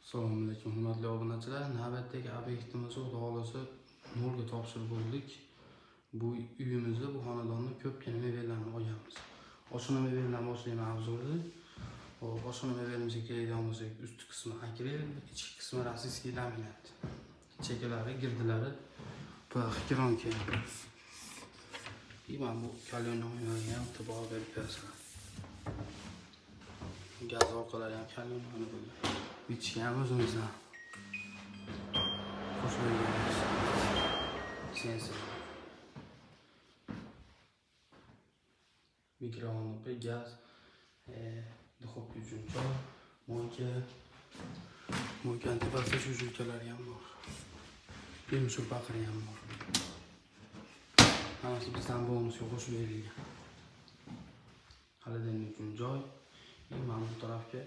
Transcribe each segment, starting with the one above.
Assalomu alaykum hurmatli obunachilar. Navbatdagi obyektimiz Xudo xolasa nurga topshirib bo'ldik. Bu uyimizda bu xonadonda ko'pgina mebellarni olganmiz. Oshxona mebelidan boshlayman obzorni. Hop, oshxona mebelimizga keladigan bo'lsak, ustki qismi akril, ichki qismi rossiyskiy laminat. Chekalari, girdilari pixkironka. Mana bu kalyonlarga ham tibor berib bersa. Gaz orqalari ham kalyonlarni bo'ldi. Bichga ham o'zimizdan qo'shilganmiz. Sensor. Mikrofonli gaz, duxovka uchun choy, mo'yka antibakterial shujulkalari ham bor. Yumshoq baqiri ham bor. Hammasi bizdan bonusga qo'shib berilgan. Xolodilnik uchun joy, mana bu tarafga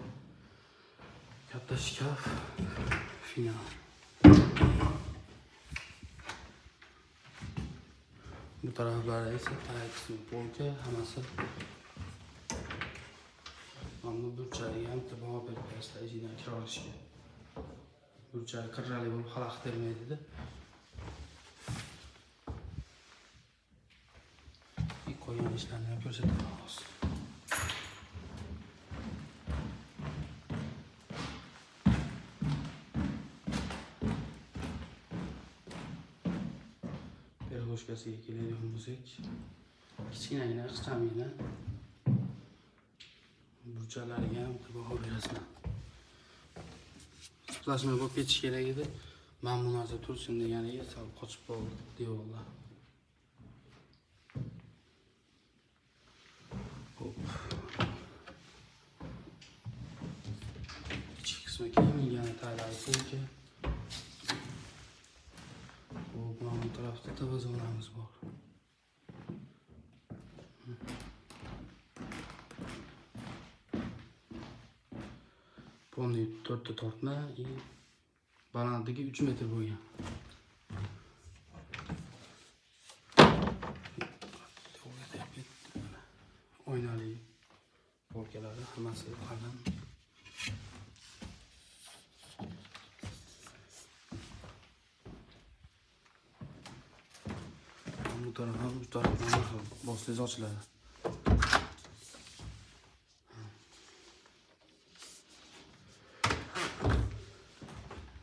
katta shkaf, final. Bu taraflarda esa tag qismi polka, hammasi. Mana bu burchagi ham tibor berib bersa, ichidan kira olishga. Burchagi qirrali bo'lib xalaqit bermaydi-da. Qo'ygan ishlarni ham ko'rsatamiz. Pergoshkasiga keladigan bo'lsak, kichkinagina, ixchamgina burchalariga ham tibor berasizlar. Chiplashma bo'lib ketish kerak edi. Men bu narsa tursin deganiga sal qochib qoldi devorlar. Ichki qismi kiyilgan taylar polka. Bu tarafda televizorlarimiz bor. Polni 4 ta tortma и balandligi 3 metr bo'lgan. Oynali polkalari hammasi qalin. Bu tarafdan bossangiz ochiladi.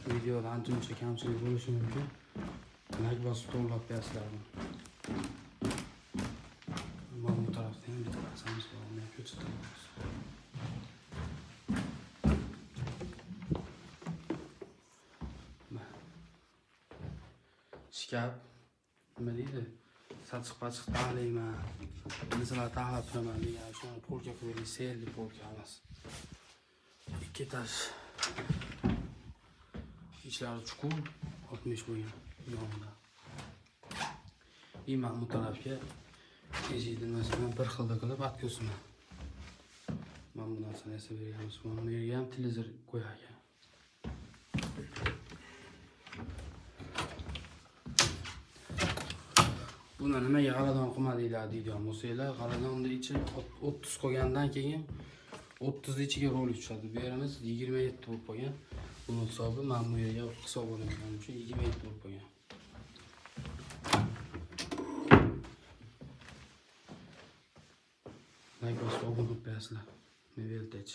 Videoda ancha kamchilik bo'lishi mumkin. Like bosib to'g'rilab berasizlar. Mana bu tarafda ham bitta narsamiz bor, uni ko'rsatamiz. Shkaf nima deydi? Sachiq-pachiq taxlayman. Masalan, taxlab turaman degan shu polka qo'yib, serli polka emas. 2 etash. İçlari chuqur 60 bo'lgan yonida. Mana bu tarafga eshikni masalan bir xilda qilib atkosman. Mana bu narsani esa berganmiz. Bu yerga ham televizor qo'ygan. Buni nimaga g'aladon qilmadinglar deydigan bo'lsanglar, g'aladonni ichi 30 qolgandan keyin 30 ni ichiga rolik tushadi. Bu yerimiz 27 bo'lib qolgan. Bunun hisobi men bu yerga hisoblangan uchun 27 bo'lib qolgan. Like bosib obuna bo'lib berasizlar. Mebel Tech.